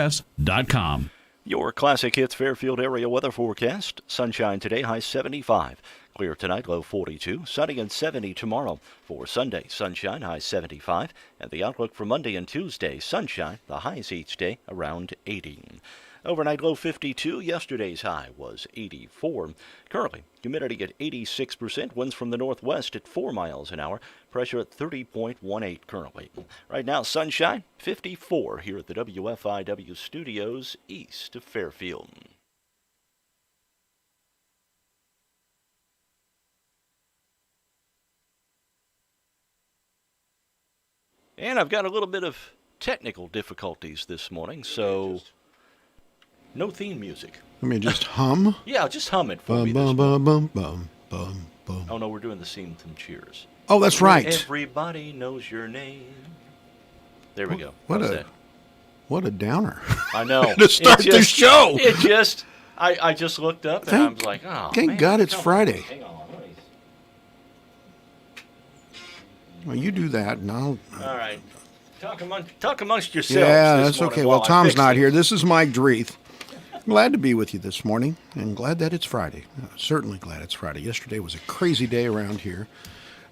WFIW.com. Your Classic Hits Fairfield area weather forecast. Sunshine today, high 75. Clear tonight, low 42. Sunny and 70 tomorrow. For Sunday, sunshine, high 75. And the outlook for Monday and Tuesday, sunshine, the highs each day around 80. Overnight low 52. Yesterday's high was 84. Currently, humidity at 86%. Winds from the northwest at 4 miles an hour. Pressure at 30.18 currently. Right now, sunshine, 54 here at the WFIW studios east of Fairfield. And I've got a little bit of technical difficulties this morning, so no theme music. Let me just hum. Yeah, just hum it for me this Bum, morning. bum, bum, bum, bum. Oh, no, we're doing the scene from Cheers. Oh, that's right. Everybody knows your name. There we go. What How's a that? what a downer. I know. To start the show. It just, I just looked up and I was like, oh, Thank man, God it's come on. Friday. Hang on. let me- Well, you do that, and I'll. All right. Talk amongst yourselves. Yeah, this that's morning okay. while Well, I Tom's fix not it. here. This is Mike Dreeth. Glad to be with you this morning, and glad that it's Friday. Certainly glad it's Friday. Yesterday was a crazy day around here.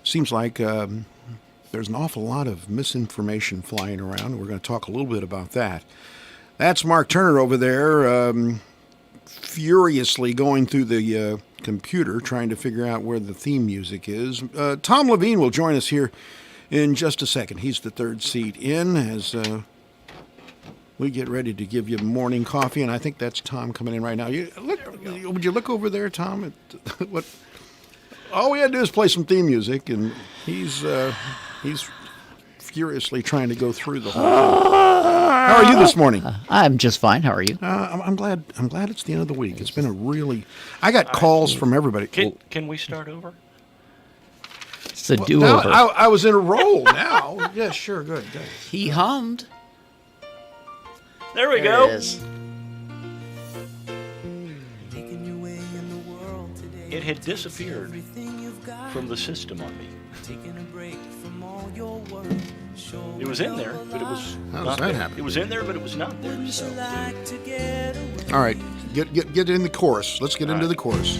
Seems like there's an awful lot of misinformation flying around. We're going to talk a little bit about that. That's Mark Turner over there, furiously going through the computer trying to figure out where the theme music is. Tom Levine will join us here in just a second. He's the third seat in as we get ready to give you morning coffee, and I think that's Tom coming in right now. Would you look over there, Tom? At what? All we had to do is play some theme music, and he's furiously trying to go through the whole thing. How are you this morning? I'm just fine. How are you? I'm glad it's the end of the week. It's been a really. I got calls from everybody. Can we start over? It's a Now, do-over. I was in a roll now. Yeah, sure, good. He hummed. There we There go. it is. It had disappeared from the system on me. It was in there, but it was How not does that there. happen? It was in there, but it was not there. So. All right, get in the chorus. Let's get into the chorus.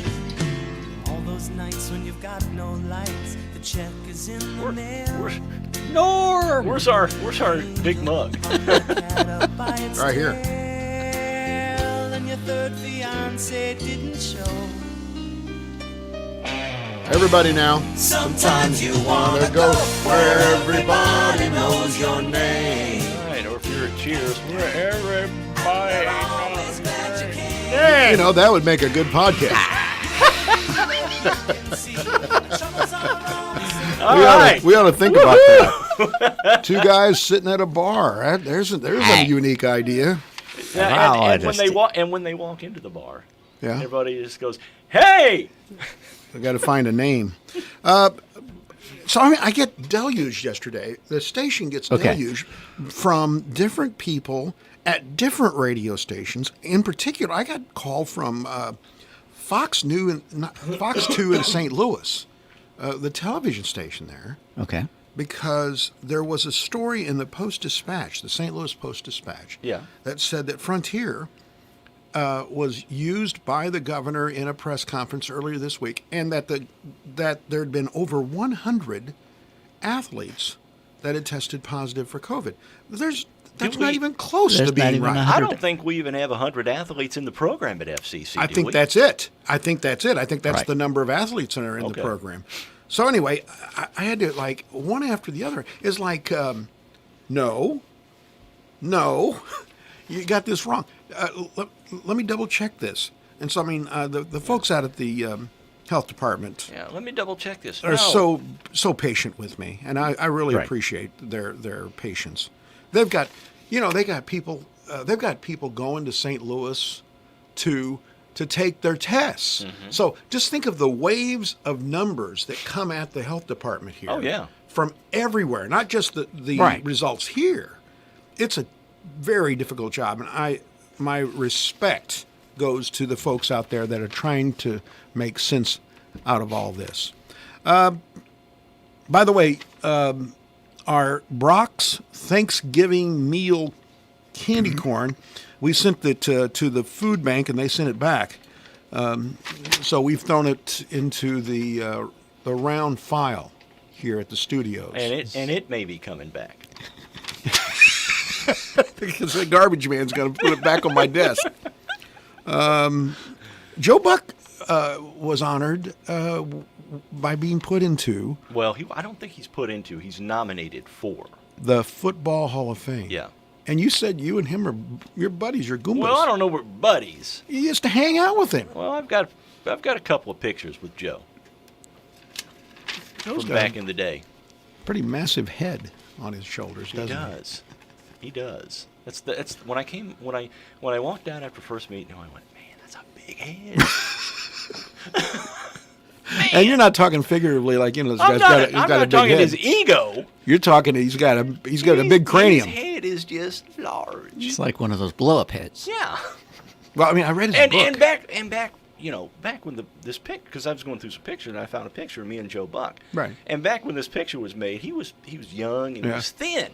All those nights when you've got no lights, the check is in the mail. Norm! Where's our big mug? Right here. And your third fiance didn't show. Everybody now. Sometimes you wanna go where everybody knows your name. All right, or if you're at Cheers, where everybody knows. You know, that would make a good podcast. All right. We ought to think about that. Two guys sitting at a bar. There's a unique idea. Yeah, Wow, and when they walk into the bar, Yeah, everybody just goes, "Hey!" I got to find a name. So I get deluged yesterday. The station gets deluged from different people at different radio stations. In particular, I got a call from Fox 2 in St. Louis, the television station there, Okay. because there was a story in the Post-Dispatch, the St. Louis Post-Dispatch, that said that Frontier was used by the governor in a press conference earlier this week, and that there had been over 100 athletes that had tested positive for COVID. That's not even close There's to not being even right. 100. I don't think we even have 100 athletes in the program at FCC. I do think we? that's it. I think that's Right. the number of athletes that are in the program. So anyway, I had to, like, one after the other is like, no, you got this wrong. Let me double check this. And so, I mean, the folks out at the health department Yeah, let me double check this. are No. so patient with me, and I really Right. appreciate their patience. They've got people going to St. Louis to take their tests. Mm-hmm. So just think of the waves of numbers that come at the health department here. Oh, yeah. From everywhere, not just the Right. results here. It's a very difficult job, and my respect goes to the folks out there that are trying to make sense out of all this. By the way, our Brock's Thanksgiving meal candy corn. We sent it to the food bank, and they sent it back. So we've thrown it into the round file here at the studios. And it may be coming back. Because the garbage man's going to put it back on my desk. Joe Buck was honored by being put into Well, I don't think he's put into. He's nominated for. the Football Hall of Fame. Yeah. And you said you and him are your buddies, your Goombas. Well, I don't know. We're buddies. You used to hang out with him. Well, I've got a couple of pictures with Joe Joe's from got back a in the day. pretty massive head on his shoulders, He doesn't does. He does. That's when I walked out after first meeting him, I went, man, that's a big head. And you're not talking figuratively, like this I'm guy's not, got I'm a not big talking head. his ego. You're talking he's got a big cranium. His head is just large. It's like one of those blow-up heads. Yeah. Well, I mean, I read his And book. back when this pic, because I was going through some pictures and I found a picture of me and Joe Buck. Right. And back when this picture was made, he was young and he Yeah. was thin.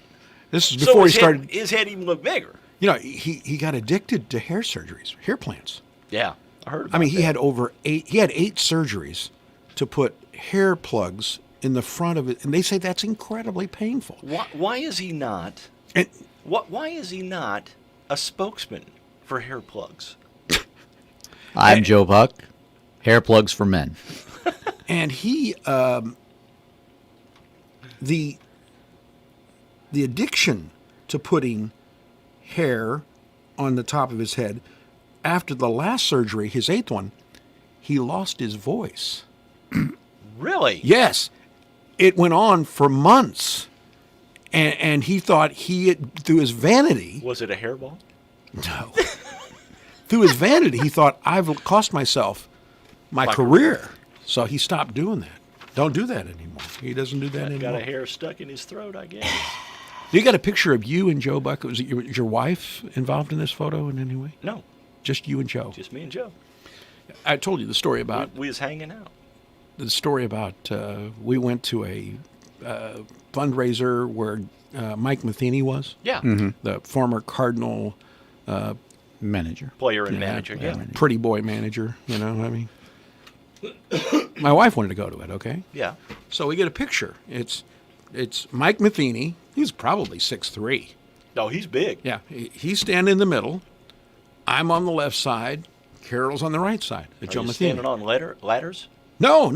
This is So before he his head- started. His head even looked bigger. He got addicted to hair surgeries, hair plants. Yeah, I heard. About I mean, he that. had eight surgeries to put hair plugs in the front of it, and they say that's incredibly painful. Why is he not? And Why is he not a spokesman for hair plugs? I'm Joe Buck. Hair plugs for men. and he the addiction to putting hair on the top of his head after the last surgery, his eighth one, he lost his voice. Really? Yes, it went on for months, and he thought through his vanity, Was it a hairball? no, through his vanity, he thought I've cost myself my career, so he stopped doing that. Don't do that anymore. He doesn't do that anymore. Got a hair stuck in his throat, I guess. You got a picture of you and Joe Buck. Was your wife involved in this photo in any way? No, Just you and Joe. just me and Joe. I told you the story about We was hanging out. we went to a fundraiser where Mike Matheny was, Yeah. the former Cardinal Manager. Player and manager. Yeah. pretty boy manager. I mean, my wife wanted to go to it. Okay, Yeah. so we get a picture. It's Mike Matheny. He's probably 6'3". No, he's big. Yeah, he's standing in the middle. I'm on the left side. Carol's on the right side. Are Joe you Matheny. standing on ladders? No.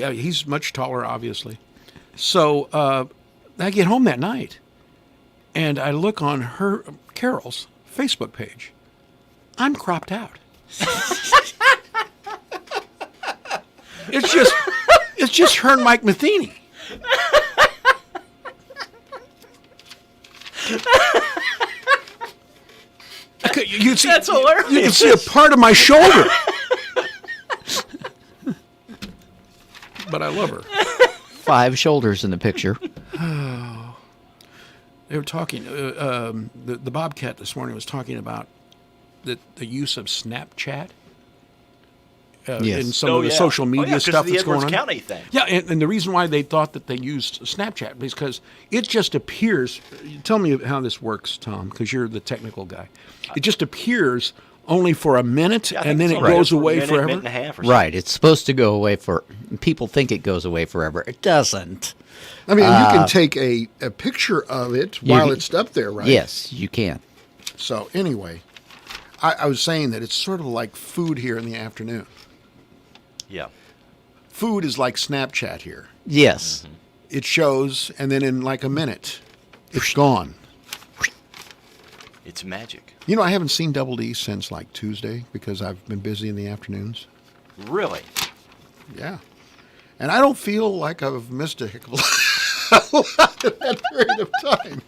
He's much taller, obviously. So I get home that night, and I look on Carol's Facebook page. I'm cropped out. It's just her and Mike Matheny. You see, That's hilarious. You can see a part of my shoulder. But I love her. 5 shoulders in the picture. They were talking. The Bobcat this morning was talking about the use of Snapchat Yes. in some of the social media stuff that's going on. The Edwards County thing. Yeah, and the reason why they thought that they used Snapchat is because it just appears. Tell me how this works, Tom, because you're the technical guy. It just appears only for a minute, Yeah, I think and then it's it only goes for a away minute, forever. minute and a half or something. Right. It's supposed to go away for. People think it goes away forever. It doesn't. I mean, you can take a picture of it while can- it's up there, right? Yes, you can. So anyway, I was saying that it's sort of like food here in the afternoon. Yeah. Food is like Snapchat here. Yes. It shows, and then in like a minute, it's gone. It's magic. I haven't seen Double D since like Tuesday because I've been busy in the afternoons. Really? Yeah. And I don't feel like I've missed a heck of a lot in that period of time.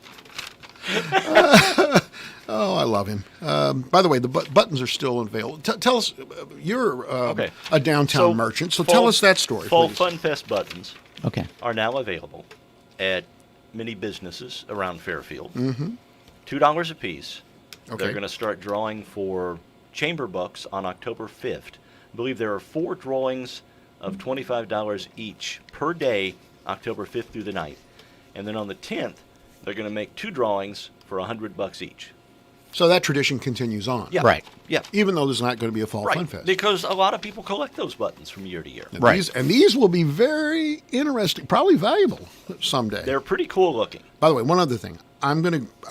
Oh, I love him. By the way, the buttons are still available. Tell us, you're Okay. a downtown merchant, so tell us that story, Fall please. Fun Fest buttons Okay. are now available at many businesses around Fairfield. Mm-hmm. $2 a piece. Okay. They're going to start drawing for chamber bucks on October 5th. I believe there are 4 drawings of $25 each per day, October 5th through the 9th. And then on the 10th, they're going to make 2 drawings for $100 each. So that tradition continues on. Yeah. Right. Yeah. Even though there's not going to be a Fall Fun Right. Fest. Because a lot of people collect those buttons from year to year. And Right. these will be very interesting, probably valuable someday. They're pretty cool looking. By the way, one other thing. I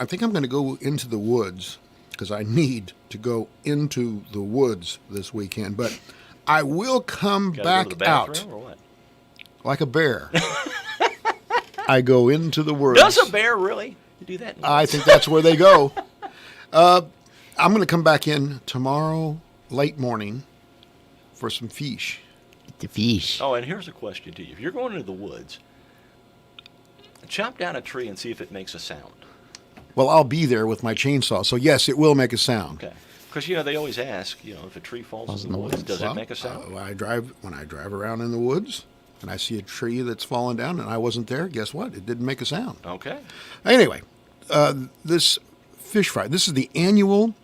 think I'm gonna go into the woods because I need to go into the woods this weekend. But I will come Gotta back go to the out bathroom or what? like a bear. I go into the woods. Does a bear really do that? I think that's where they go. I'm going to come back in tomorrow late morning for some fish. The fish. Oh, and here's a question to you. If you're going into the woods, chop down a tree and see if it makes a sound. Well, I'll be there with my chainsaw, so yes, it will make a sound. Okay. Because, they always ask, if a tree falls in the woods, does it make a sound? When I drive around in the woods and I see a tree that's fallen down and I wasn't there, guess what? It didn't make a sound. Okay. Anyway, this fish fry. This is the annual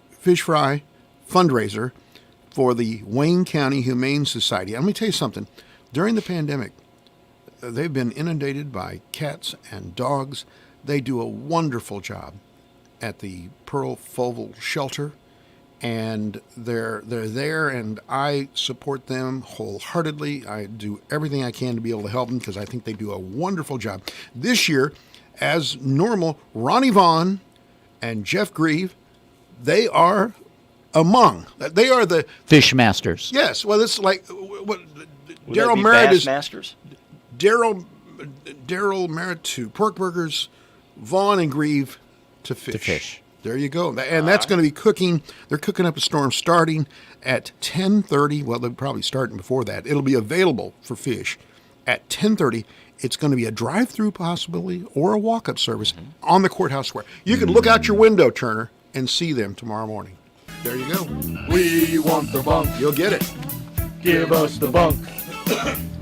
fish fry fundraiser for the Wayne County Humane Society. Let me tell you something. During the pandemic, they've been inundated by cats and dogs. They do a wonderful job at the Pearl Foval Shelter, and they're there, and I support them wholeheartedly. I do everything I can to be able to help them because I think they do a wonderful job. This year, as normal, Ronnie Vaughn and Jeff Grieve, they are the Fish masters. yes. Well, it's like what Would Daryl that be Merritt Bass is. Masters? Daryl Merritt to pork burgers, Vaughn and Grieve to fish. To fish. There you go. And that's going to be cooking. They're cooking up a storm starting at 10:30. Well, they're probably starting before that. It'll be available for fish at 10:30. It's going to be a drive-through possibly or a walk-up service on the courthouse square. You can look out your window, Turner, and see them tomorrow morning. There you go. We want the bunk. You'll get it. Give us the bunk.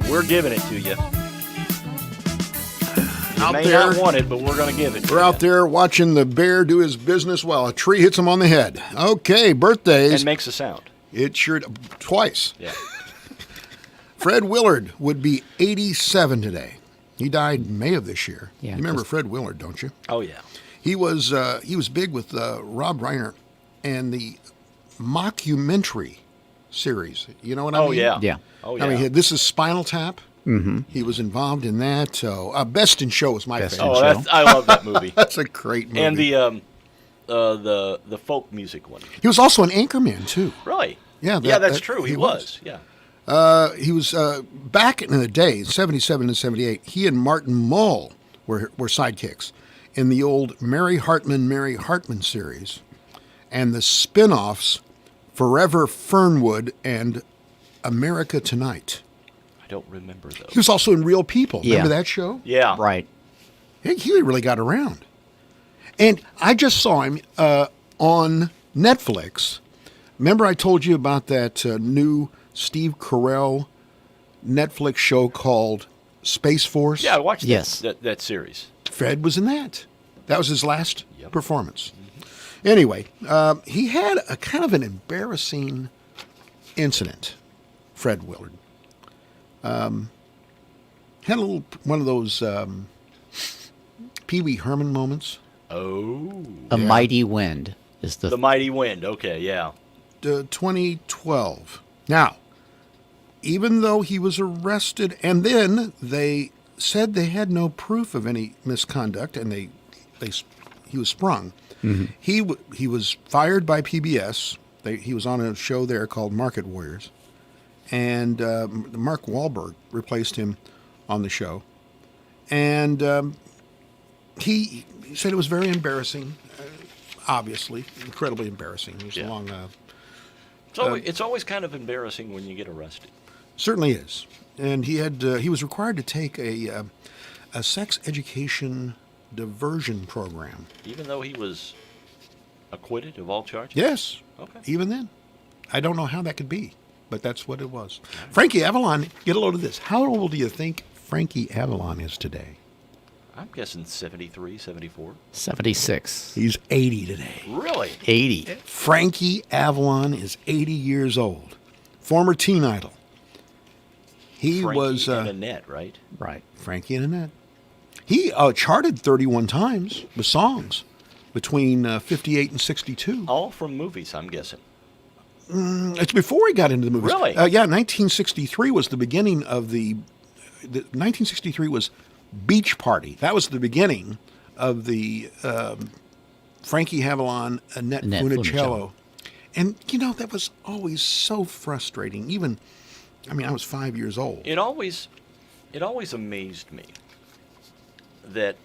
We're giving it to you. You Out may there. not want it, but we're going to give it to We're you. out there watching the bear do his business while a tree hits him on the head. Okay, birthdays. And makes a sound. It sure twice. Yeah. Fred Willard would be 87 today. He died in May of this year. Yeah, You remember Fred Willard, don't you? Oh, yeah. He was big with Rob Reiner and the mockumentary series. You know what I Oh, mean? yeah. Yeah. Oh, yeah. I mean, this is Spinal Tap. Mm-hmm. He was involved in that. So, Best in Show is my Best in favorite. Oh, I love that movie. That's a great movie. And the folk music one. he was also an anchorman too. Really? Yeah, That's true. He was. Yeah. He was back in the day, 77 and 78. He and Martin Mull were sidekicks in the old Mary Hartman series, and the spin-offs Forever Fernwood and America Tonight. I don't remember those. He was also in Real People. Yeah. Remember that show? Yeah. Right. He really got around. And I just saw him on Netflix. Remember I told you about that new Steve Carell Netflix show called Space Force? Yeah, I watched Yes. that series. Fred was in that. That was his last Yep. performance. Anyway, he had a kind of an embarrassing incident, Fred Willard. Had a little one of those Pee Wee Herman moments. Oh. A mighty wind is The Mighty Wind. Okay, yeah. 2012. Now, even though he was arrested, and then they said they had no proof of any misconduct, and he was sprung. Mm-hmm. He was fired by PBS. He was on a show there called Market Warriors, and Mark Wahlberg replaced him on the show, and he said it was very embarrassing. Obviously, incredibly embarrassing. It was Yeah. long. It's always kind of embarrassing when you get arrested. Certainly is. And he was required to take a sex education diversion program. Even though he was acquitted of all charges? Yes. Okay. Even then. I don't know how that could be, but that's what it was. Frankie Avalon, get a load of this. How old do you think Frankie Avalon is today? I'm guessing 73, 74. 76. He's 80 today. Really? 80. Frankie Avalon is 80 years old. Former teen idol. He Frankie was and Annette, right? Right. Frankie and Annette. He charted 31 times with songs. between 58 and 62. All from movies, I'm guessing. It's before he got into the movies. Really? Yeah, 1963 was the beginning of the 1963 was Beach Party. That was the beginning of the Frankie Avalon, Annette Funicello. And, that was always so frustrating. I was 5 years old. It always amazed me that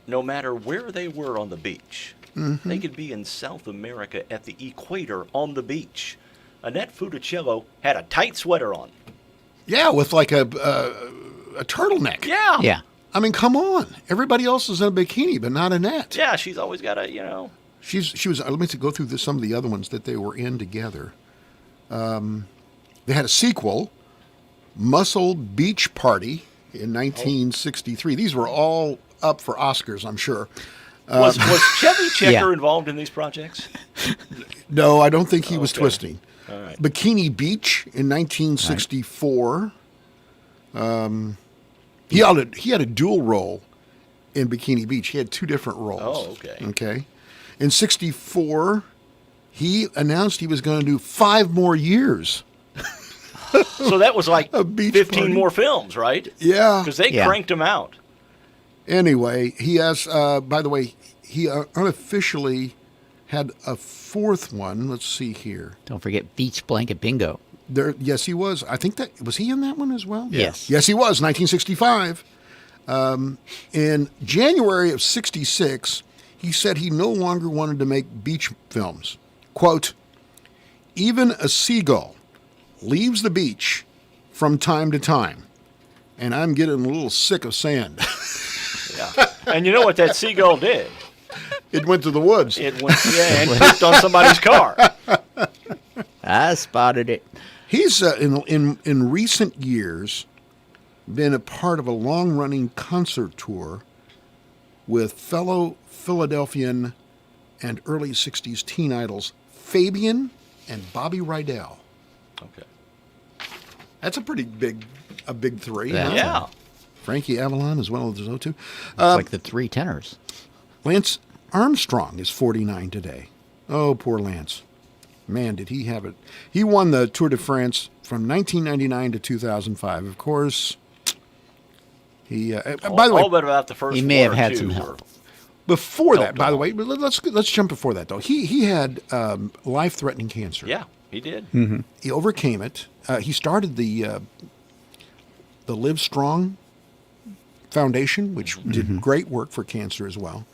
no matter where they were on the beach, they could be in South America at the equator on the beach. Annette Funicello had a tight sweater on. Yeah, with like a turtleneck. Yeah. Yeah. I mean, come on. Everybody else is in a bikini, but not Annette. Yeah, she's always got a. She was. Let me go through some of the other ones that they were in together. They had a sequel, Muscle Beach Party, in 1963. These were all up for Oscars, I'm sure. Was Chevy Checker Yeah. involved in these projects? No, I don't think he was Okay. twisting. All right. Bikini Beach in 1964. He had a dual role in Bikini Beach. He had two different roles. Oh, okay. Okay. In 64, he announced he was going to do 5 more years. So that was like A beach 15 party. more films, right? Yeah. Because they Yeah. cranked them out. Anyway, he has, by the way, he unofficially had a 4th one. Let's see here. Don't forget Beach Blanket Bingo. Yes, he was. I think was he in that one as well? Yes. Yes, he was. 1965. In January of 66, he said he no longer wanted to make beach films. Quote, even a seagull leaves the beach from time to time, and I'm getting a little sick of sand. Yeah. And you know what that seagull did? It went to the woods. It went and pooped on somebody's car. I spotted it. He's in recent years been a part of a long-running concert tour with fellow Philadelphian and early 60s teen idols Fabian and Bobby Rydell. Okay. That's a pretty big 3. Yeah. huh? Yeah. Frankie Avalon as well as those two. It's like the three tenors. Lance Armstrong is 49 today. Oh, poor Lance. Man, did he have it. He won the Tour de France from 1999 to 2005. Of course, he, by the way, all but about the first He may have one or had two some were- help. before that, helped by the him. way, let's jump before that, though. He had life-threatening cancer. Yeah, he did. He overcame it. He started the Live Strong Foundation, which did great work for cancer as well.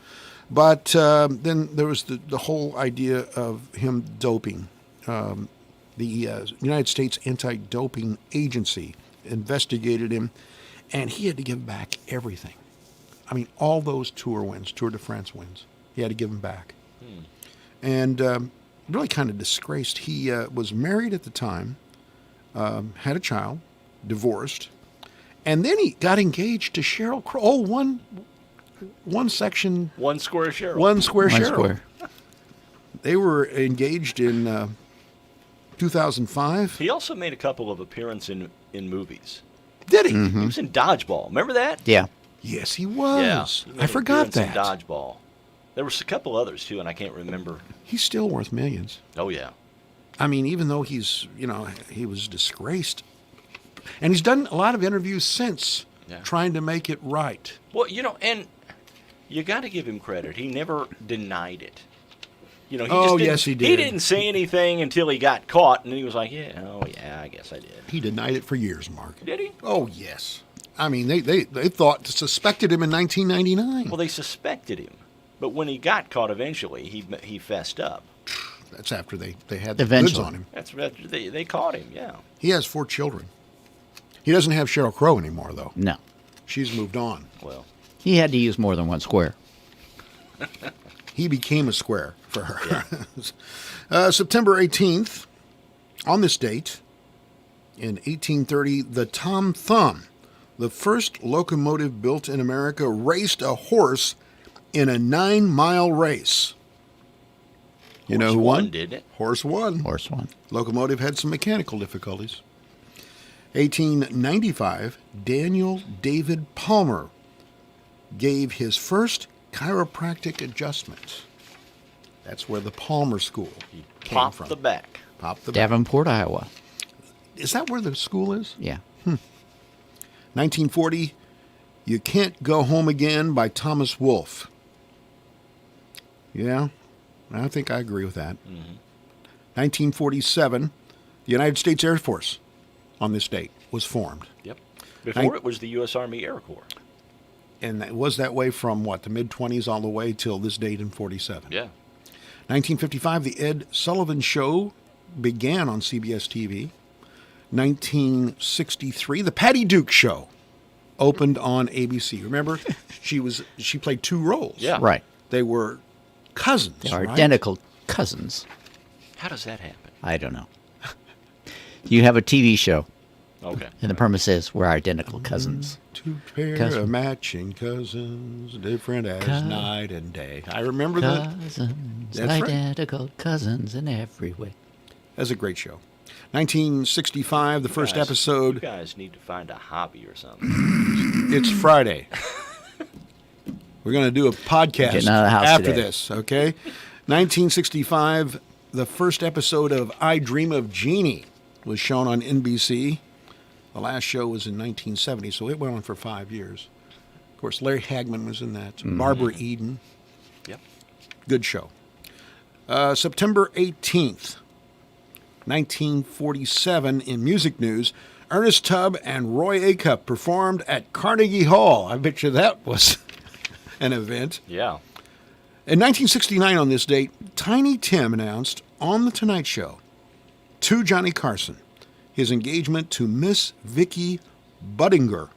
But then there was the whole idea of him doping. The United States Anti-Doping Agency investigated him, and he had to give back everything. I mean, all those Tour de France wins, he had to give them back. And really kind of disgraced. He was married at the time, had a child, divorced, and then he got engaged to Sheryl Crow. Oh, one section, One square Cheryl. one square One Sheryl. square. They were engaged in 2005. He also made a couple of appearances in movies. Did he? He was in Dodgeball. Remember that? Yeah. Yes, he was. He made I an forgot appearance that. in Dodgeball. There was a couple others too, and I can't remember. He's still worth millions. Oh yeah. I mean, even though he was disgraced. And he's done a lot of interviews since Yeah. trying to make it right. Well, and you got to give him credit. He never denied it. He Oh, just didn't, yes, he did. He didn't say anything until he got caught, and then he was like, I guess I did. He denied it for years, Mark. Did he? Oh, yes. I mean, they suspected him in 1999. Well, they suspected him, but when he got caught eventually, he fessed up. That's after they had the goods Eventually. on him. They caught him, yeah. He has 4 children. He doesn't have Sheryl Crow anymore, though. No. She's moved on. Well, He had to use more than one square. He became a square for her. September 18th, on this date, in 1830, the Tom Thumb, the first locomotive built in America, raced a horse in a 9-mile race. You know Horse who won? didn't it? Horse won. Horse one. Locomotive had some mechanical difficulties. 1895, Daniel David Palmer gave his first chiropractic adjustment. That's where the Palmer School came Pop from. the back. Pop the back. Davenport, Iowa. Is that where the school is? Yeah. 1940, You Can't Go Home Again by Thomas Wolfe. Yeah, I think I agree with that. 1947, the United States Air Force on this date was formed. Yep. Before it was the U.S. Army Air Corps. And it was that way from, the mid-20s all the way till this date in 47. Yeah. 1955, The Ed Sullivan Show began on CBS TV. 1963, The Patty Duke Show opened on ABC. Remember, she played two roles. Yeah. Right. They were cousins, They are right? identical cousins. How does that happen? I don't know. You have a TV show, Okay. and the premise is we're identical cousins. Two pair Cousin. of matching cousins, different as night and day. I remember that. Cousins, That's right. identical cousins in every way. That's a great show. 1965, the first You episode. guys need to find a hobby or something. It's Friday. We're going to do a podcast Getting out of the house after today. this, okay? 1965, the first episode of I Dream of Jeannie was shown on NBC. The last show was in 1970, so it went on for 5 years. Of course, Larry Hagman was in that. Barbara Eden. Yep. Good show. September 18th, 1947, in music news, Ernest Tubb and Roy Acuff performed at Carnegie Hall. I bet you that was an event. Yeah. In 1969, on this date, Tiny Tim announced on The Tonight Show to Johnny Carson his engagement to Miss Vicky Budinger.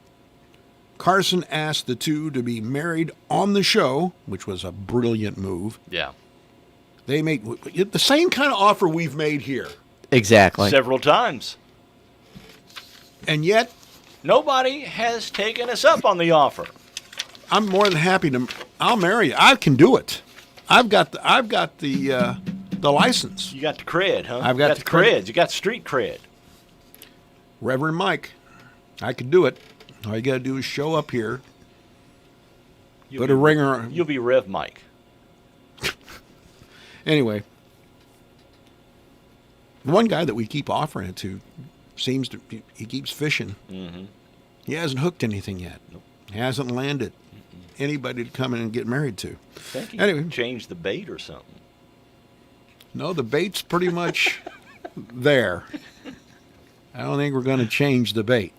Carson asked the two to be married on the show, which was a brilliant move. Yeah. They made the same kind of offer we've made here. Exactly. Several times. And yet, Nobody has taken us up on the offer. I'm more than happy to. I'll marry you. I can do it. I've got the license. You got the cred, huh? I've got you the the cred. creds. You got street cred. Reverend Mike, I could do it. All you got to do is show up here, put a ringer. You'll be Rev Mike. Anyway, the one guy that we keep offering it to seems to he keeps fishing. Mm-hmm. He hasn't hooked anything yet. Nope. He hasn't landed anybody to come in and get married to. I think he Anyway. changed the bait or something. No, the bait's pretty much there. I don't think we're going to change the bait.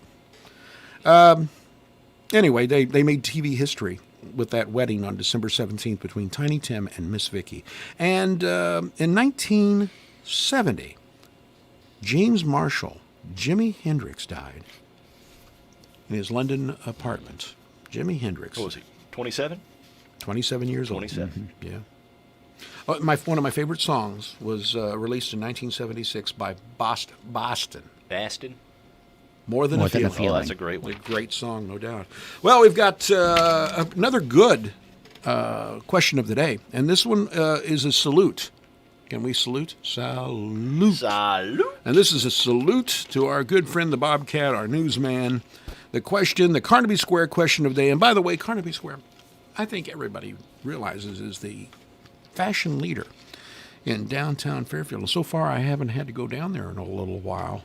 Anyway, they made TV history with that wedding on December 17th between Tiny Tim and Miss Vicky. And in 1970, James Marshall, Jimi Hendrix, died in his London apartment. Jimi Hendrix. What was he? 27? 27 years old. 27. Yeah. One of my favorite songs was released in 1976 by Boston. Bastin? More Than a Feeling. Oh, that's a great one. A great song, no doubt. Well, we've got another good question of the day, and this one is a salute. Can we salute? Salute. Salute. And this is a salute to our good friend, the Bobcat, our newsman. The Carnaby Square question of the day. And by the way, Carnaby Square, I think everybody realizes, is the fashion leader in downtown Fairfield. And so far, I haven't had to go down there in a little while.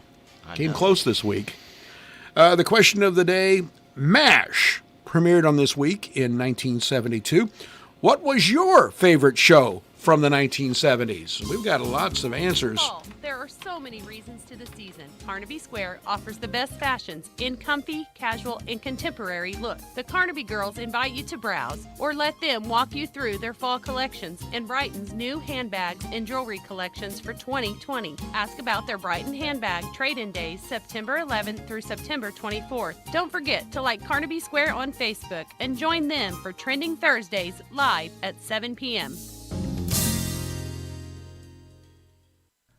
Came close this week. The question of the day, MASH, premiered on this week in 1972. What was your favorite show from the 1970s? We've got lots of answers. Fall. There are so many reasons to the season. Carnaby Square offers the best fashions in comfy, casual, and contemporary looks. The Carnaby girls invite you to browse or let them walk you through their fall collections and Brighton's new handbags and jewelry collections for 2020. Ask about their Brighton handbag trade-in days September 11th through September 24th. Don't forget to like Carnaby Square on Facebook and join them for Trending Thursdays live at 7 p.m.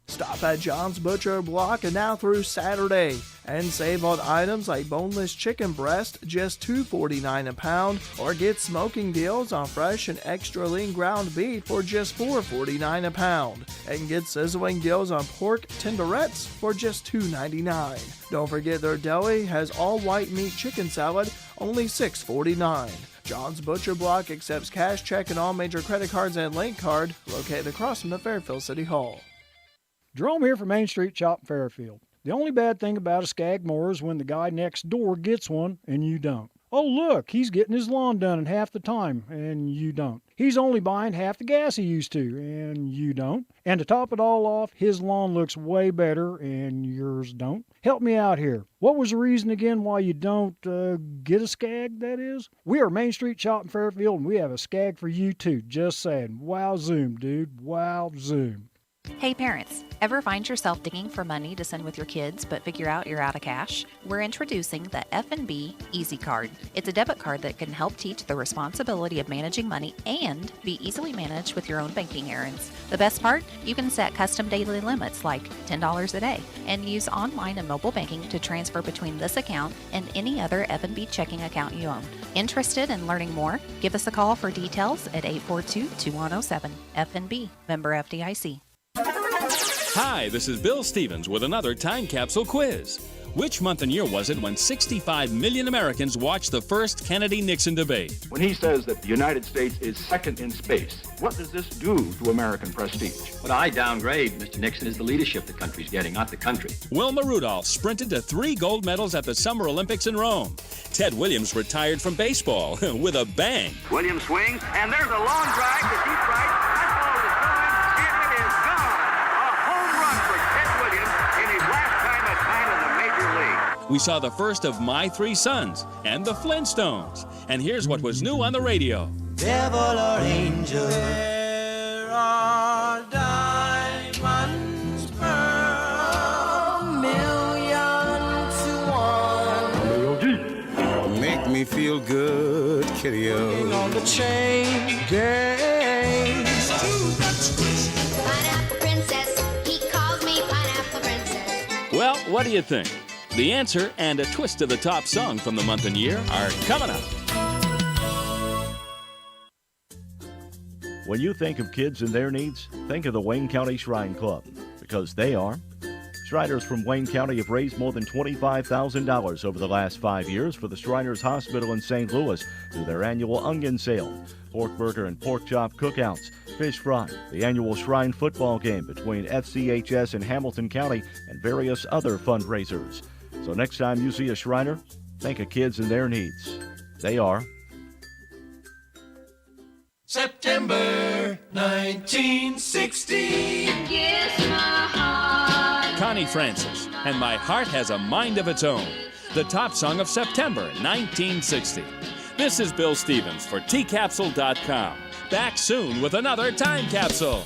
Stop at John's Butcher Block and now through Saturday and save on items like boneless chicken breast, just $2.49 a pound, or get smoking deals on fresh and extra lean ground beef for just $4.49 a pound, and get sizzling deals on pork tenderettes for just $2.99. Don't forget their deli has all white meat chicken salad only $6.49. John's Butcher Block accepts cash, check, and all major credit cards and link card, located across from the Fairfield City Hall. Jerome here from Main Street Shop in Fairfield. The only bad thing about a Skagmore is when the guy next door gets one and you don't. Oh, look, he's getting his lawn done in half the time, and you don't. He's only buying half the gas he used to, and you don't. And to top it all off, his lawn looks way better, and yours don't. Help me out here. What was the reason again why you don't get a Skag, that is? We are Main Street Shop in Fairfield, and we have a Skag for you, too. Just saying. Wow, zoom, dude. Wow, zoom. Hey parents, ever find yourself digging for money to send with your kids but figure out you're out of cash? We're introducing the F&B Easy Card. It's a debit card that can help teach the responsibility of managing money and be easily managed with your own banking errands. The best part? You can set custom daily limits like $10 a day and use online and mobile banking to transfer between this account and any other F&B checking account you own. Interested in learning more? Give us a call for details at 842-2107. F&B, member FDIC. Hi, this is Bill Stevens with another time capsule quiz. Which month and year was it when 65 million Americans watched the first Kennedy-Nixon debate? When he says that the United States is second in space, what does this do to American prestige? Well, I downgrade Mr. Nixon is the leadership the country's getting, not the country. Wilma Rudolph sprinted to 3 gold medals at the Summer Olympics in Rome. Ted Williams retired from baseball with a bang. Williams swings, and there's a long drive to deep right. We saw the first of My Three Sons and the Flintstones. And here's what was new on the radio. Devil or angel, there are diamonds, pearl, $1,000,000 to 1. Make me feel good, kiddo. On the chain gang. Pineapple princess, he calls me pineapple princess. Well, what do you think? The answer and a twist of the top song from the month and year are coming up. When you think of kids and their needs, think of the Wayne County Shrine Club, because they are. Shriners from Wayne County have raised more than $25,000 over the last 5 years for the Shriners Hospital in St. Louis through their annual onion sale, pork burger and pork chop cookouts, fish fry, the annual Shrine football game between FCHS and Hamilton County, and various other fundraisers. So next time you see a Shriner, think of kids and their needs. They are. September 1960. Kiss my heart. Connie Francis, and My Heart Has a Mind of Its Own, the top song of September 1960. This is Bill Stevens for tcapsule.com. Back soon with another time capsule.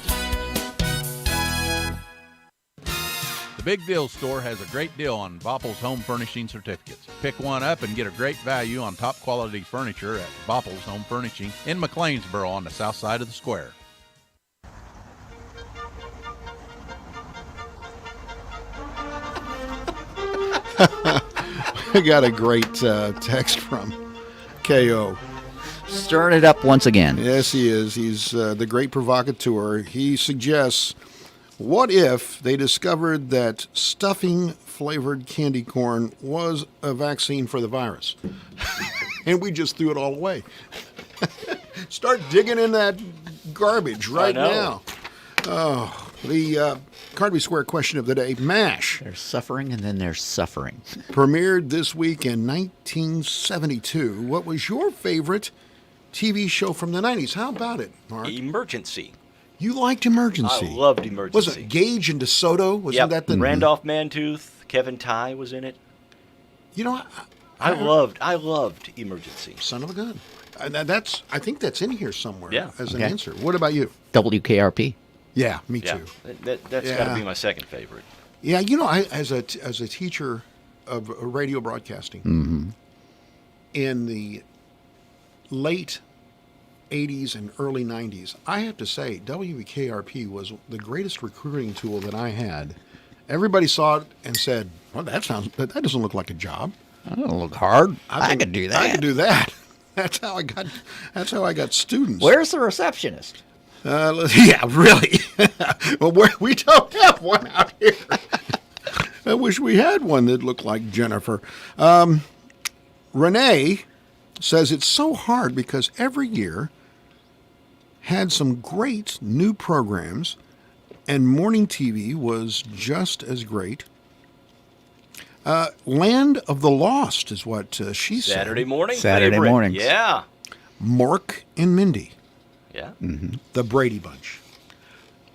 The Big Deal Store has a great deal on Bopple's Home Furnishing certificates. Pick one up and get a great value on top quality furniture at Bopple's Home Furnishing in McLeansboro on the south side of the square. I got a great text from KO. Stirring it up once again. Yes, he is. He's the great provocateur. He suggests, what if they discovered that stuffing flavored candy corn was a vaccine for the virus? And we just threw it all away. Start digging in that garbage right now. Oh, the Carnaby Square question of the day, MASH. There's suffering and then there's suffering. Premiered this week in 1972. What was your favorite TV show from the 90s? How about it, Mark? Emergency. You liked Emergency. I loved Emergency. Was it Gage and DeSoto? Wasn't that the Randolph Mantooth, Kevin Tighe was in it. You know, I loved Emergency. Son of a gun. I think that's in here somewhere as an Okay. answer. What about you? WKRP. Yeah, me too. That's got to be my second favorite. Yeah, you know, as a teacher of radio broadcasting, in the late 80s and early 90s, I have to say WKRP was the greatest recruiting tool that I had. Everybody saw it and said, "Well, that doesn't look like a job. That doesn't look hard. I could do that. I could do that." That's how I got students. Where's the receptionist? Yeah, really. Well, we don't have one out here. I wish we had one that looked like Jennifer. Renee says it's so hard because every year had some great new programs, and morning TV was just as great. Land of the Lost is what she said. Saturday morning. Saturday favorite. mornings. Yeah. Mork and Mindy. Yeah. The Brady Bunch.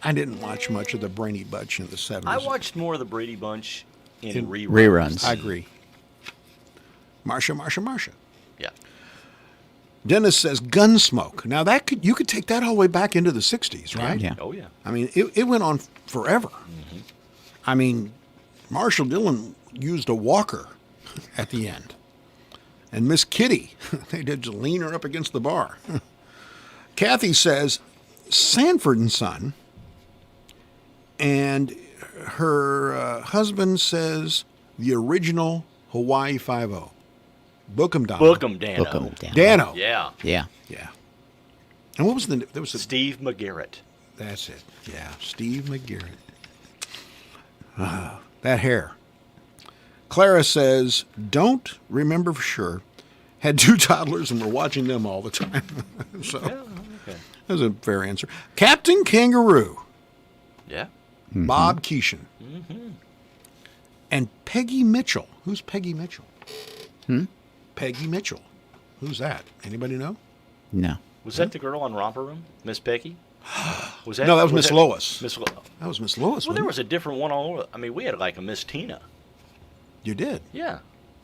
I didn't watch much of the Brady Bunch in the 70s. I watched more of the Brady Bunch in reruns. Reruns. I agree. Marsha. Yeah. Dennis says Gunsmoke. Now you could take that all the way back into the 60s, right? Yeah. Oh, yeah. I mean, it went on forever. I mean, Marshall Dillon used a walker at the end. And Miss Kitty, they did just lean her up against the bar. Kathy says Sanford and Son, and her husband says the original Hawaii Five-0. Book 'em, Dano. Book 'em, Dano. Book 'em, Dano. Dano. Yeah. Yeah. Yeah. And what was there was Steve McGarrett. That's it. Yeah, Steve McGarrett. That hair. Clara says, don't remember for sure. Had 2 toddlers and we're watching them all the time. So Okay. that's a fair answer. Captain Kangaroo. Yeah. Bob Keeshan. And Peggy Mitchell. Who's Peggy Mitchell? Peggy Mitchell. Who's that? Anybody know? No. Was that the girl on Romper Room? Miss Peggy? Was No, that was Miss Lois. Miss Lois. That was Miss Lois. Well, there wasn't was a different one all over. I mean, we had like a Miss Tina. it? You did. Yeah.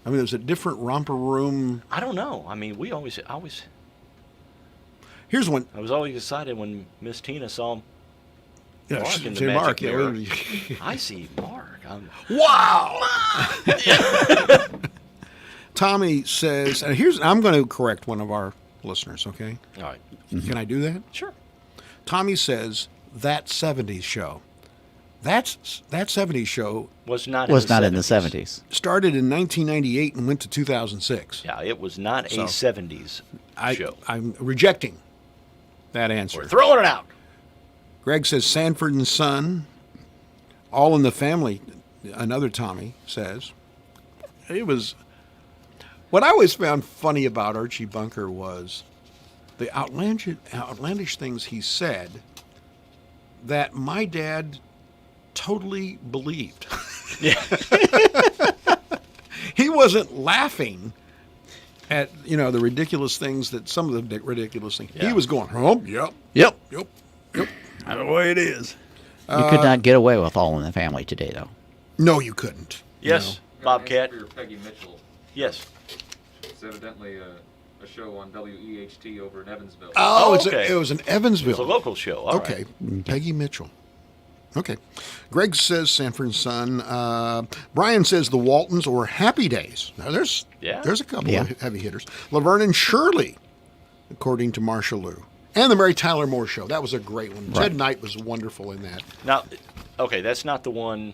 I mean, there was a different romper room. I don't know. I mean, we always. Here's one. I was always excited when Miss Tina saw Yeah, Mark in the say magic Mark. Yeah, mirror. well, I see Mark. wow. Tommy says, and I'm going to correct one of our listeners, okay? All right. Can I do that? Sure. Tommy says, that 70s show. That 70s show Was not Was in the not 70s. in the 70s. started in 1998 and went to 2006. Yeah, it was not So, a 70s show. I'm rejecting that answer. We're throwing it out. Greg says Sanford and Son, All in the Family, another Tommy says. It was, what I always found funny about Archie Bunker was the outlandish things he said that my dad totally believed. Yeah. He wasn't laughing at, the ridiculous things that some of the ridiculous things. Yeah. He was going, oh, yep. That's the way it is. You could not get away with All in the Family today, though. No, you couldn't. Yes, Bobcat. For Peggy Mitchell. Yes. It's evidently a show on WEHT over in Evansville. Oh, okay. it was in Evansville. It's a local show. All okay. right. Peggy Mitchell. Okay. Greg says Sanford and Son. Brian says the Waltons or Happy Days. Now, there's a couple of heavy hitters. Laverne and Shirley, according to Marcia Liu. And the Mary Tyler Moore Show. That was a great one. Right. Ted Knight was wonderful in that. Now, okay, that's not the one.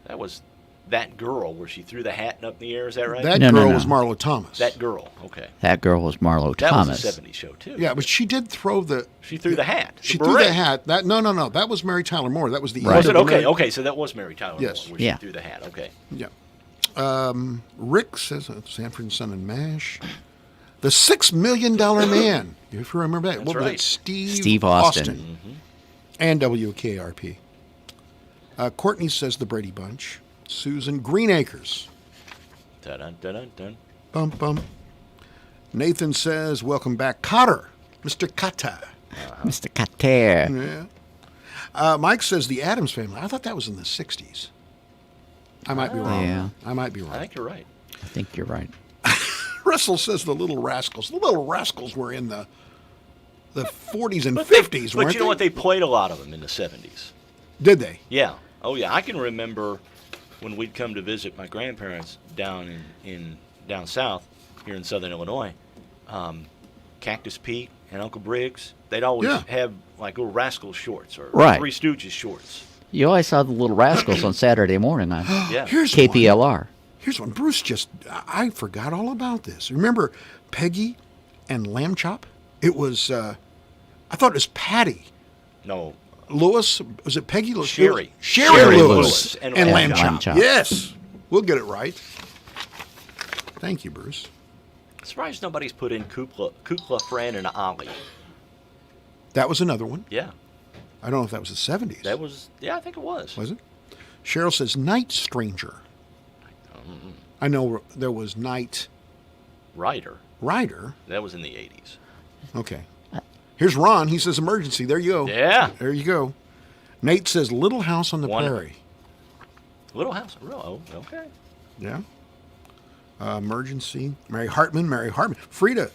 That was that girl where she threw the hat up in the air. Is that right? That No, girl no. was Marlo Thomas. That girl. Okay. That girl was Marlo That Thomas. was a 70s show too. Yeah, but she did throw the... She threw the hat. She the threw beret. the hat. No. That was Mary Tyler Moore. That was the... Right. Was it? Edith Okay, Mary- okay. So that was Mary Tyler Yes. Moore where Yeah. she threw the hat. Okay. Yeah. Rick says Sanford and Son and MASH. The $6 Million Man. If you remember that. That's What was right. it? Steve Austin. Mm-hmm. And WKRP. Courtney says the Brady Bunch. Susan Greenacres. Dun dun dun dun. Bum bum. Nathan says, welcome back, Cotter. Mr. Cotter. Mr. Kater. Yeah. Mike says the Addams Family. I thought that was in the 60s. I might be wrong. Yeah. I might be wrong. I think you're right. I think you're right. Russell says the Little Rascals. The Little Rascals were in the 40s and 50s, But weren't you know what? They played a lot of them in the 70s. Did they? Yeah. Oh, yeah. I can remember when we'd come to visit my grandparents down down south here in southern Illinois. Cactus Pete and Uncle Briggs, they'd always have like Little Rascals shorts or Right. Three Stooges shorts. You always saw the Little Rascals on Saturday morning on Yeah. Here's KPLR. Here's one. Bruce I forgot all about this. Remember Peggy and Lamb Chop? It was, I thought it was Patty. No. Lewis, was it Peggy Lewis? Sherry. Sherry Lewis Lewis. and Lamb Lamb Chop. Chop. Yes. We'll get it right. Thank you, Bruce. Surprised nobody's put in Kukla, Fran, and Ollie. That was another one. Yeah. I don't know if that was the 70s. That was, yeah, I think it was. Was it? Cheryl says Night Stranger. I know there was Night Rider. That was in the 80s. Okay. Here's Ron. He says emergency. There you go. Yeah. There you go. Nate says Little House on the Prairie. Little House. Oh, okay. Yeah. Emergency. Mary Hartman. Frida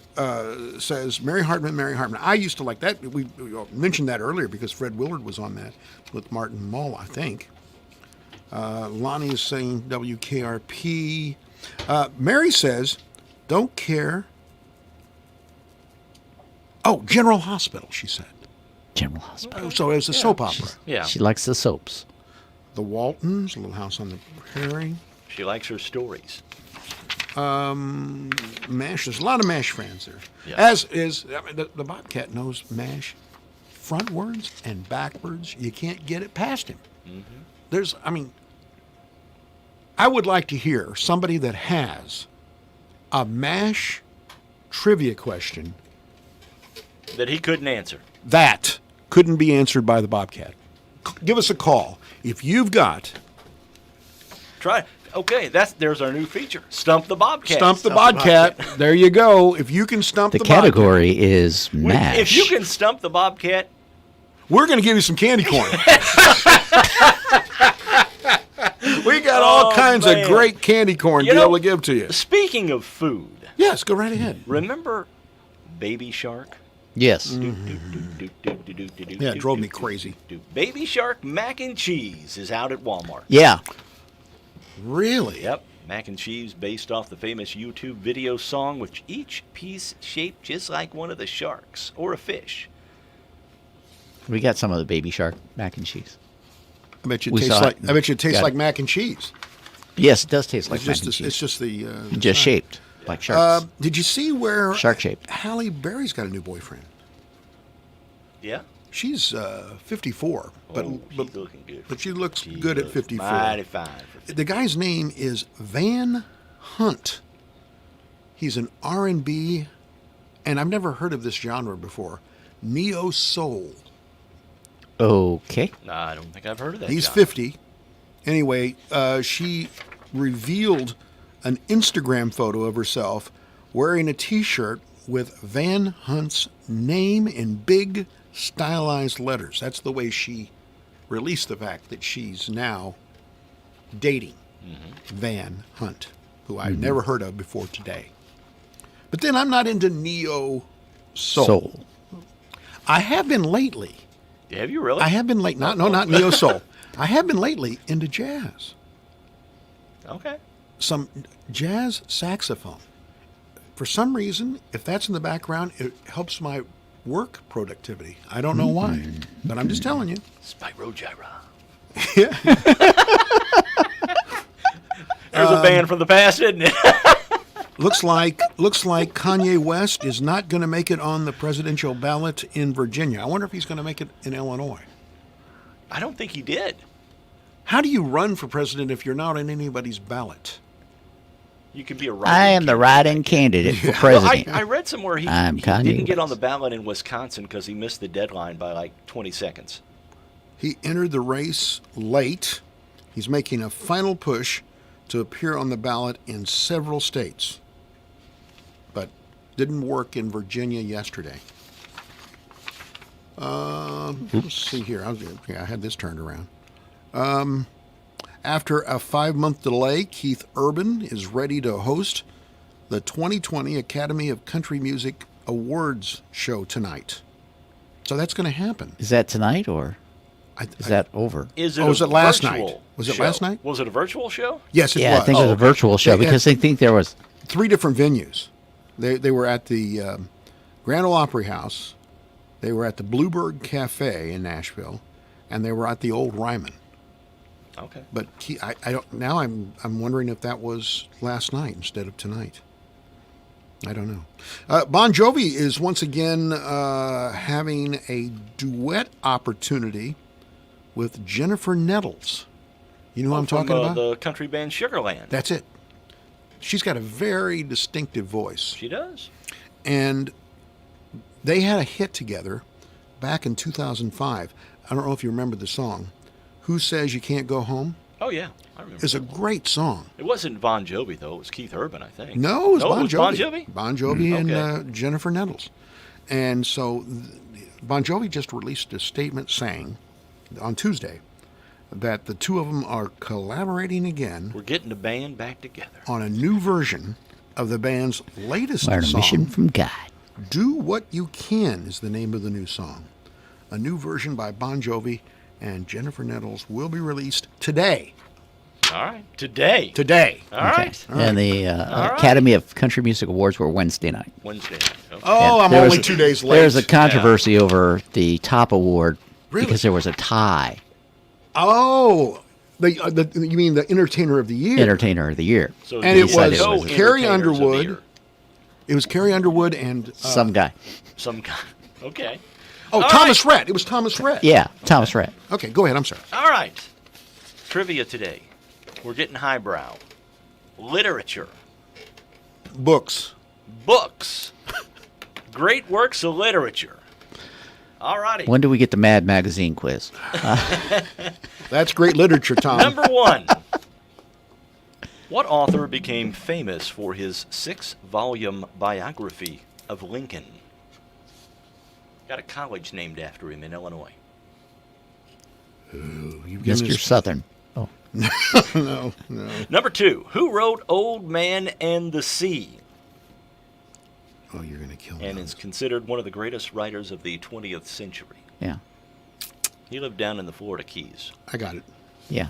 says Mary Hartman. I used to like that. We mentioned that earlier because Fred Willard was on that with Martin Mull, I think. Lonnie is saying WKRP. Mary says, don't care. Oh, General Hospital, she said. General Hospital. So it was a soap opera. Yeah. She likes the soaps. The Waltons, Little House on the Prairie. She likes her stories. MASH, there's a lot of MASH fans there. Yeah. As is, the Bobcat knows MASH frontwards and backwards. You can't get it past him. Mm-hmm. I would like to hear somebody that has a MASH trivia question that he couldn't answer. That couldn't be answered by the Bobcat. Give us a call. If you've got... Try. Okay, there's our new feature. Stump the Bobcat. Stump the Bobcat. There you go. If you can stump the Bobcat. The category is MASH. If you can stump the Bobcat... We're going to give you some candy corn. We got all kinds of great candy corn to be able to give to you. Speaking of food. Yes, go right ahead. Remember Baby Shark? Yes. Yeah, it drove me crazy. Baby Shark mac and cheese is out at Walmart. Yeah. Really? Yep. Mac and cheese based off the famous YouTube video song, with each piece shaped just like one of the sharks or a fish. We got some of the Baby Shark mac and cheese. I bet you it tastes like mac and cheese. Yes, it does taste like mac and cheese. It's just the just shaped like sharks. Did you see where shark shaped? Halle Berry's got a new boyfriend. Yeah. She's 54, but she's looking good. But she looks good at 54. Mighty fine. The guy's name is Van Hunt. He's an R&B, and I've never heard of this genre before. Neo soul. Okay. No, I don't think I've heard of that. He's genre. 50. Anyway, she revealed an Instagram photo of herself wearing a T-shirt with Van Hunt's name in big stylized letters. That's the way she released the fact that she's now dating Van Hunt, who I've never heard of before today. But then I'm not into neo soul. I have been lately. Have you really? I have been late. Not neo soul. I have been lately into jazz. Okay. Some jazz saxophone. For some reason, if that's in the background, it helps my work productivity. I don't know why, but I'm just telling you. Spyro Gyra. Yeah. There's a band from the past, isn't it? Looks like Kanye West is not going to make it on the presidential ballot in Virginia. I wonder if he's going to make it in Illinois. I don't think he did. How do you run for president if you're not on anybody's ballot? You could be a write-in I am the write-in candidate for president. I read somewhere he didn't get on the ballot in Wisconsin because he missed the deadline by like 20 seconds. He entered the race late. He's making a final push to appear on the ballot in several states, but didn't work in Virginia yesterday. Let's see here. I had this turned around. After a 5-month delay, Keith Urban is ready to host the 2020 Academy of Country Music Awards show tonight. So that's going to happen. Is that tonight or is that over? Was it last night? Was it last night? Was it a virtual show? Yes, it was. Yeah, I think it was a virtual show because they think there was 3 different venues. They were at the Grand Ole Opry House, they were at the Bluebird Cafe in Nashville, and they were at the Old Ryman. Okay. But I don't. Now I'm wondering if that was last night instead of tonight. I don't know. Bon Jovi is once again having a duet opportunity with Jennifer Nettles. You know who I'm talking about? The country band Sugarland. That's it. She's got a very distinctive voice. She does. And they had a hit together back in 2005. I don't know if you remember the song, Who Says You Can't Go Home? Oh, yeah. I remember. It's a great song. It wasn't Bon Jovi, though. It was Keith Urban, I think. No, it was Bon Jovi. Bon Jovi? Bon Jovi and Okay. Jennifer Nettles. And so Bon Jovi just released a statement saying on Tuesday that the two of them are collaborating again. We're getting the band back together. On a new version of the band's latest Learn a song. mission from God. Do What You Can is the name of the new song. A new version by Bon Jovi and Jennifer Nettles will be released today. All right. Today. Today. All right. And the Academy of Country Music Awards were Wednesday night. Wednesday night. Okay. Oh, I'm There was only 2 days late. There's a controversy over the top award Really? because there was a tie. Oh, you mean the Entertainer of the Year? Entertainer of the Year. So And it decided was it Carrie Entertainers of the Underwood. Year. It was Carrie Underwood and some guy. Some guy. Okay. Oh, All Thomas Rhett. It was Thomas Rhett. Yeah, Thomas Rhett. Okay, go ahead. I'm sorry. All right. Trivia today. We're getting highbrow. Literature. Books. Books. Great works of literature. All righty. When do we get the Mad Magazine quiz? That's great literature, Tom. Number one. What author became famous for his 6-volume biography of Lincoln? Got a college named after him in Illinois. Ooh, Mr. Southern. Oh. No. Number two. Who wrote Old Man and the Sea? Oh, you're going to kill me. And is considered one of the greatest writers of the 20th century. Yeah. He lived down in the Florida Keys. I got it. Yeah.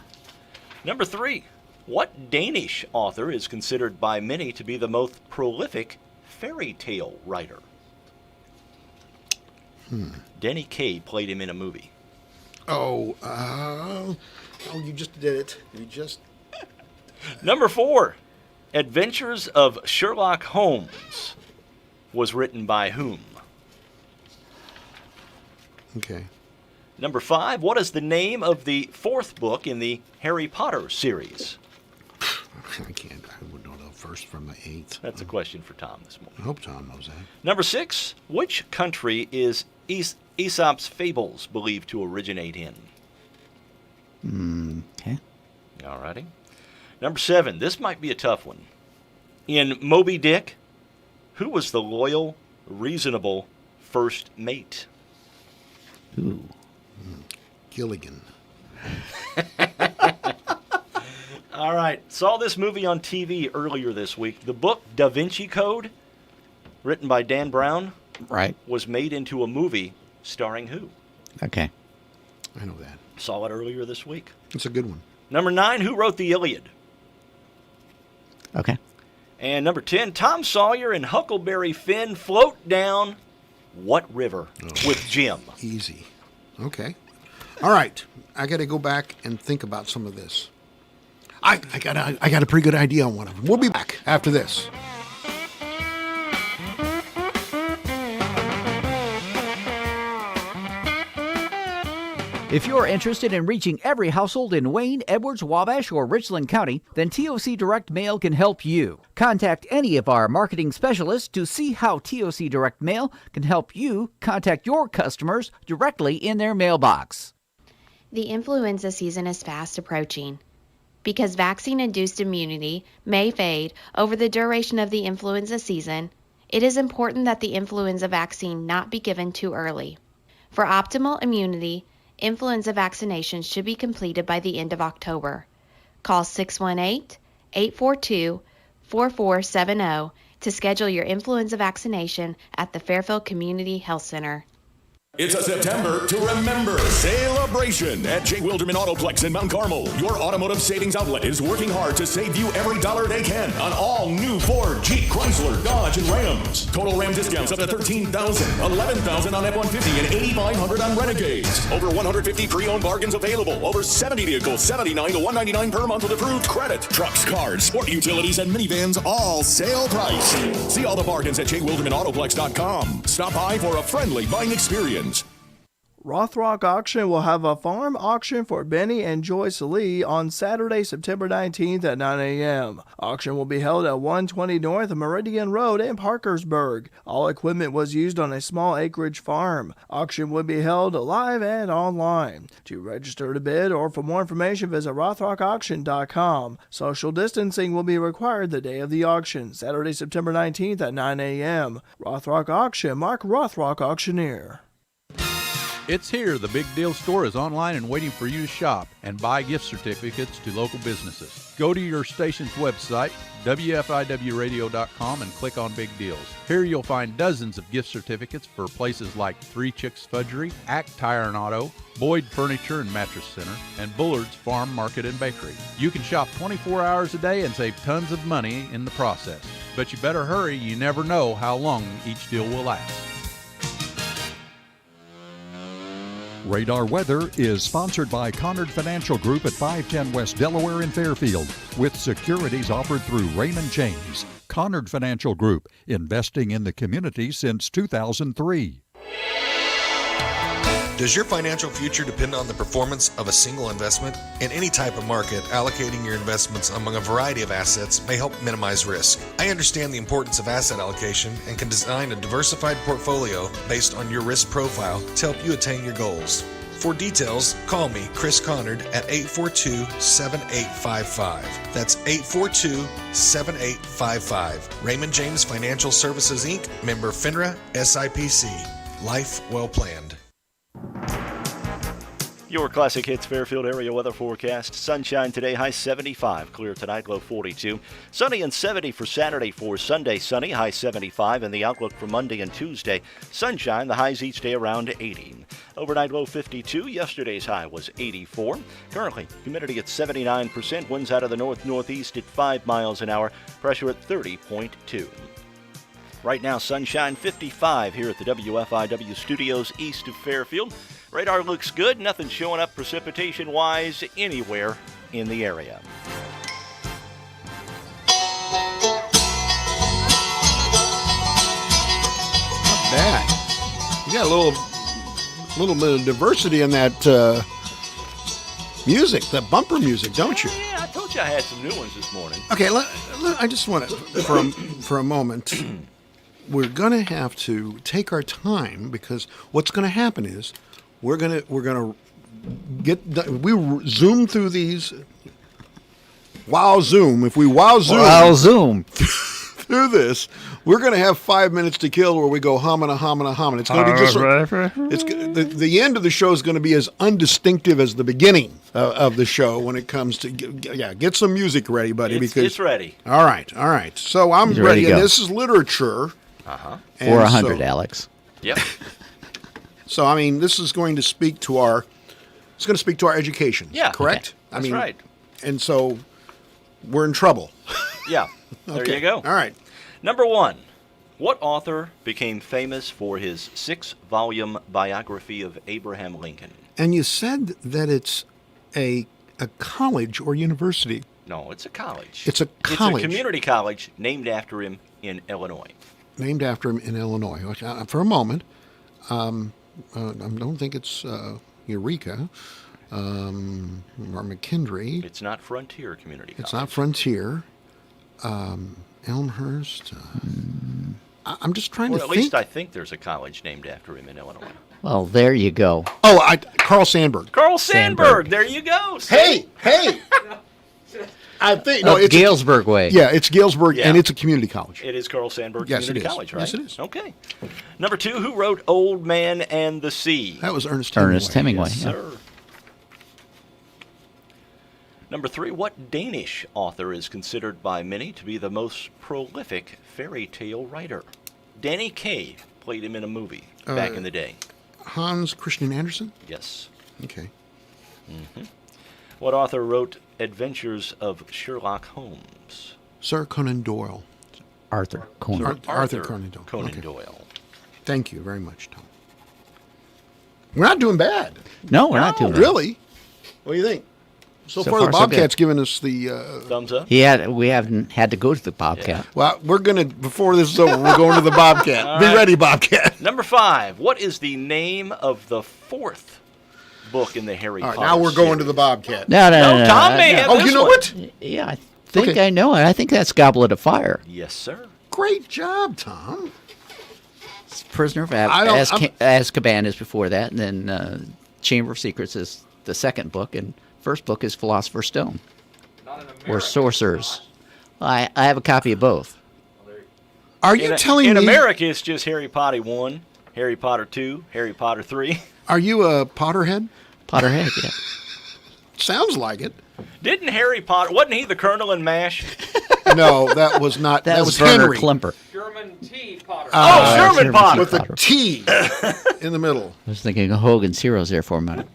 Number three. What Danish author is considered by many to be the most prolific fairy tale writer? Denny Kaye played him in a movie. Oh, you just did it. You just... Number four. Adventures of Sherlock Holmes was written by whom? Okay. Number five. What is the name of the fourth book in the Harry Potter series? I can't. I would know the first from the eighth. That's a question for Tom this morning. I hope Tom knows that. Number six. Which country is Aesop's Fables believed to originate in? Okay. All righty. Number seven. This might be a tough one. In Moby Dick, who was the loyal, reasonable first mate? Ooh. Gilligan. All right. Saw this movie on TV earlier this week. The book Da Vinci Code, written by Dan Brown, Right. was made into a movie starring who? Okay. I know that. Saw it earlier this week. It's a good one. Number nine. Who wrote the Iliad? Okay. And number 10. Tom Sawyer and Huckleberry Finn float down what river with Jim? Easy. Okay. All right. I got to go back and think about some of this. I got a pretty good idea on one of them. We'll be back after this. If you're interested in reaching every household in Wayne, Edwards, Wabash, or Richland County, then TOC Direct Mail can help you. Contact any of our marketing specialists to see how TOC Direct Mail can help you contact your customers directly in their mailbox. The influenza season is fast approaching. Because vaccine-induced immunity may fade over the duration of the influenza season, it is important that the influenza vaccine not be given too early. For optimal immunity, influenza vaccinations should be completed by the end of October. Call 618-842-4470 to schedule your influenza vaccination at the Fairfield Community Health Center. It's a September to remember celebration at J. Wilderman Autoplex in Mount Carmel. Your automotive savings outlet is working hard to save you every dollar they can on all new Ford, Jeep, Chrysler, Dodge, and Rams. Total Ram discounts up to $13,000, $11,000 on F-150, and $8,500 on Renegades. Over 150 pre-owned bargains available. Over 70 vehicles, $79 to $199 per month with approved credit. Trucks, cars, sport utilities, and minivans, all sale price. See all the bargains at jwildermanautoplex.com. Stop by for a friendly buying experience. Rothrock Auction will have a farm auction for Benny and Joyce Lee on Saturday, September 19th at 9 a.m. Auction will be held at 120 North Meridian Road in Parkersburg. All equipment was used on a small acreage farm. Auction will be held live and online. To register to bid or for more information, visit rothrockauction.com. Social distancing will be required the day of the auction, Saturday, September 19th at 9 a.m. Rothrock Auction, Mark Rothrock Auctioneer. It's here. The Big Deal Store is online and waiting for you to shop and buy gift certificates to local businesses. Go to your station's website, WFIWradio.com, and click on Big Deals. Here you'll find dozens of gift certificates for places like Three Chicks Fudgery, Act Tire and Auto, Boyd Furniture and Mattress Center, and Bullard's Farm Market and Bakery. You can shop 24 hours a day and save tons of money in the process. But you better hurry. You never know how long each deal will last. Radar Weather is sponsored by Conard Financial Group at 510 West Delaware in Fairfield, with securities offered through Raymond James. Conard Financial Group, investing in the community since 2003. Does your financial future depend on the performance of a single investment? In any type of market, allocating your investments among a variety of assets may help minimize risk. I understand the importance of asset allocation and can design a diversified portfolio based on your risk profile to help you attain your goals. For details, call me, Chris Conard, at 842-7855. That's 842-7855. Raymond James Financial Services, Inc., member FINRA, SIPC. Life well planned. Your Classic Hits Fairfield area weather forecast. Sunshine today, high 75. Clear tonight, low 42. Sunny and 70 for Saturday. For Sunday, sunny, high 75. And the outlook for Monday and Tuesday, sunshine, the highs each day around 80. Overnight low 52. Yesterday's high was 84. Currently, humidity at 79%. Winds out of the north-northeast at 5 miles an hour. Pressure at 30.2. Right now, sunshine 55 here at the WFIW studios east of Fairfield. Radar looks good. Nothing showing up precipitation-wise anywhere in the area. Not bad. You got a little bit of diversity in that music, that bumper music, don't you? Yeah, I told you I had some new ones this morning. Okay, I just want to, for a moment, we're going to have to take our time, because what's going to happen is we're gonna get we zoom through these. Wow, zoom! If we zoom through this, we're gonna have 5 minutes to kill where we go humming. It's going to be just the end of the show is going to be as undistinctive as the beginning of the show when it comes to get some music ready, buddy. Because it's ready. All right. So I'm ready, and this is literature. For 100, Alex. Yep. So, I mean, this is going to speak to our education. Yeah. Correct? Okay. That's right. And so we're in trouble. Yeah. There you go. All right. Number 1. What author became famous for his 6-volume biography of Abraham Lincoln? And you said that it's a college or university. No, it's a college. It's a college. It's a community college named after him in Illinois. Named after him in Illinois. For a moment, I don't think it's Eureka or McKendree. It's not Frontier Community College. It's not Frontier. Elmhurst. I'm just trying to think. At least I think there's a college named after him in Illinois. Well, there you go. Oh, Carl Sandburg. Carl Sandburg. There you go. Hey. I think it's Galesburg Way. Yeah, it's Galesburg, and it's a community college. It is Carl Sandburg Yes, Community it is. College, right? Yes, it is. Okay. Number 2, who wrote Old Man and the Sea? That was Ernest Hemingway. Ernest Hemingway. Yes, yeah. sir. Number 3, what Danish author is considered by many to be the most prolific fairy tale writer? Danny Kaye played him in a movie back in the day. Hans Christian Andersen? Yes. Okay. Mm-hmm. What author wrote Adventures of Sherlock Holmes? Sir Conan Doyle. Arthur Conan. Arthur Conan Doyle. Conan Doyle. Thank you very much, Tom. We're not doing bad. No, we're not doing bad. Really? What do you think? So far, the Bobcat's given us the thumbs up. We haven't had to go to the Bobcat. Yeah. Well, before this is over, we're going to the Bobcat. Be ready, Bobcat. Number 5. What is the name of the 4th book in the Harry Potter now we're going to the Bobcat. No, Tom may have Oh, this you know one. what? Yeah, I think I know it. I think that's Goblet of Fire. Yes, sir. Great job, Tom. Prisoner of Azkaban is before that, and then Chamber of Secrets is the second book, and first book is Philosopher's Stone, or Sorcerers. I have a copy of both. Are you telling me... In America, it's just Harry Potter 1, Harry Potter 2, Harry Potter 3. Are you a Potterhead? Potterhead, yeah. Sounds like it. Didn't Harry Potter... Wasn't he the Colonel in MASH? No, that was not... that was Werner Henry. Klemper. Sherman T. Potter. Sherman Potter. With a T in the middle. I was thinking of Hogan's Heroes there for a minute.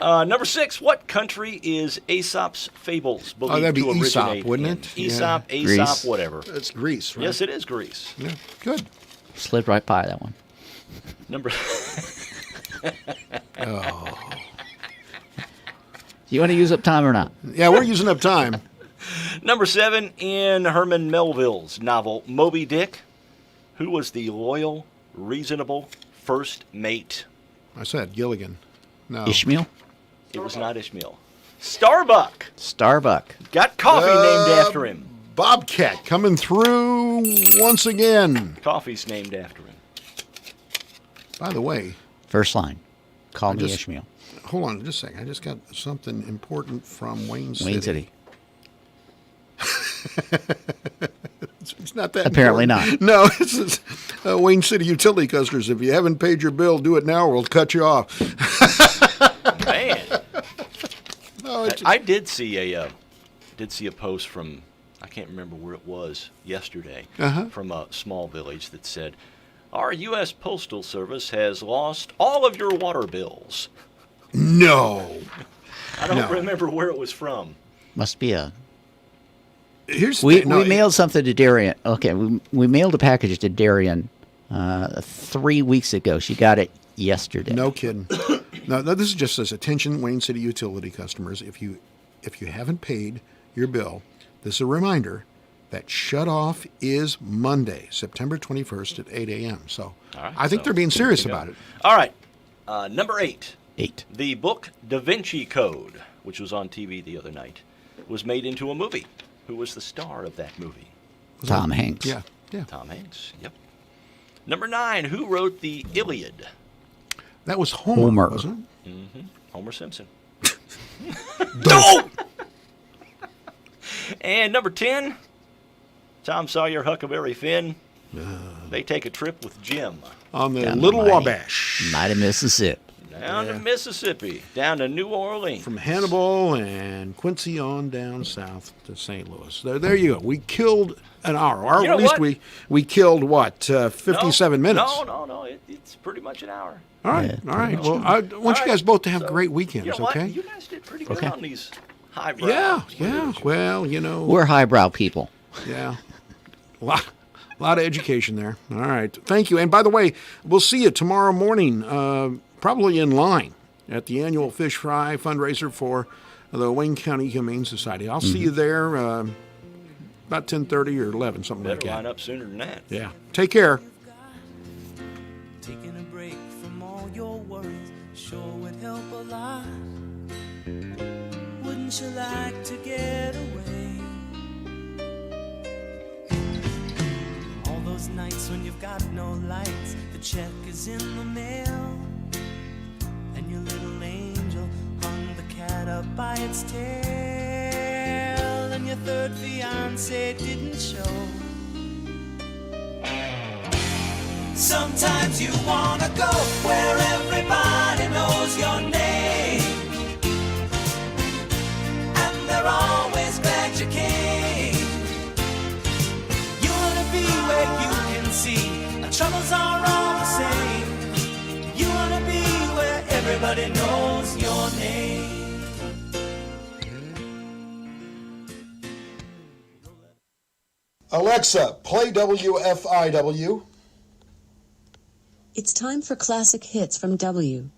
Number 6. What country is Aesop's Fables believed that'd be to Aesop, originate wouldn't in? it? Aesop, Yeah. Aesop, whatever. It's Greece, right? Yes, it is Greece. Yeah, good. Slid right by that one. Number... Oh. Do you want to use up time or not? Yeah, we're using up time. Number 7, in Herman Melville's novel Moby Dick, who was the loyal, reasonable first mate? I said Gilligan. No. Ishmael? It was not Ishmael. Starbuck. Starbuck. Got coffee named after him. Bobcat coming through once again. Coffee's named after him. By the way. First line. Call me Ishmael. Hold on just a second. I just got something important from Wayne City. Wayne City. It's not that Apparently important. not. No, it's Wayne City utility customers. If you haven't paid your bill, do it now or we'll cut you off. Man. No, I did see a post from, I can't remember where it was, yesterday, from a small village that said, our U.S. Postal Service has lost all of your water bills. No. I don't remember where it was from. Must be a... We mailed something to Darian. Okay, we mailed a package to Darian 3 weeks ago. She got it yesterday. No kidding. No, this is just says, attention Wayne City utility customers. If you haven't paid your bill, this is a reminder that shut-off is Monday, September 21st at 8 a.m. So I think they're being serious about it. All right. Number 8. 8. The book Da Vinci Code, which was on TV the other night, was made into a movie. Who was the star of that movie? Tom Hanks. Yeah. Tom Hanks, yep. Number 9. Who wrote the Iliad? That was Homer. Wasn't it? Mm-hmm. Homer Simpson. No! And number 10. Tom Sawyer, Huckleberry Finn. They take a trip with Jim. On the Little Wabash. Mighty Mississippi. Down to Mississippi. Down to New Orleans. From Hannibal and Quincy on down south to St. Louis. There you go. We killed an hour. Or You know at least what? we killed, 57 minutes? No. It's pretty much an hour. All right. Well, I want you guys both to have great weekends, You know okay? what? You guys did pretty good on these highbrow. Yeah. Well, We're highbrow people. Yeah. A lot of education there. All right. Thank you. And by the way, we'll see you tomorrow morning, probably in line at the annual Fish Fry fundraiser for the Wayne County Humane Society. I'll see you there about 10:30 or 11, something like Better that. line up sooner than that. Yeah. Take care. Taking a break from all your worries sure would help a lot. Wouldn't you like to get away? All those nights when you've got no lights, the check is in the mail, and your little angel hung the cat up by its tail, and your third fiance didn't show. Sometimes you wanna go where everybody knows your name, and they're always glad you came. You wanna be where you can see our troubles are all the same. You wanna be where everybody knows your name. Alexa, play WFIW. It's time for classic hits from WFIW.